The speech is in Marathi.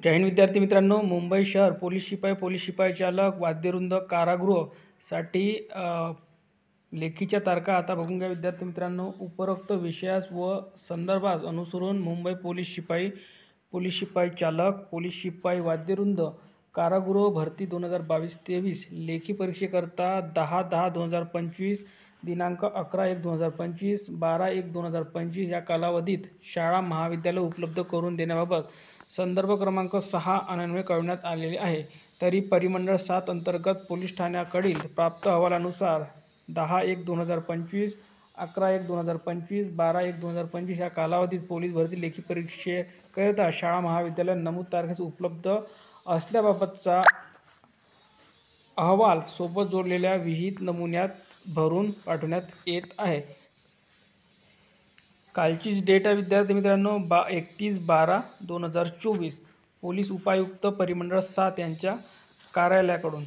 जय हिंद विद्यार्थी मित्रांनो, मुंबई शहर पोलीस शिपाई चालक वाद्यवृंद कारागृहसाठी लेखीच्या तारखा आता बघून घ्या विद्यार्थी मित्रांनो। उपरोक्त विषयास व संदर्भास अनुसरून मुंबई पोलीस शिपाई चालक, पोलीस शिपाई वाद्यवृंद कारागृह भरती 2022-23 लेखी परीक्षेकरता 10/10/2025 दिनांक 11/1/2025 12/1/2025 या कालावधीत शाळा महाविद्यालय उपलब्ध करून देण्याबाबत संदर्भ क्रमांक 6 अन्वये कळविण्यात आलेले आहे। तरी परिमंडळ 7 अंतर्गत पोलीस ठाण्याकडील प्राप्त अहवालानुसार 10/1/2025 11/1/2025 12/1/2025 या कालावधीत पोलीस भरती लेखी परीक्षेकरिता शाळा महाविद्यालय नमूद तारखेस उपलब्ध असल्याबाबतचा अहवाल सोबत जोडलेल्या विहित नमुन्यात भरून पाठवण्यात येत आहे। कालचीच डेट आहे विद्यार्थी मित्रांनो, 31/12/2024 पोलीस उपायुक्त परिमंडळ 7 यांच्या कार्यालयाकडून।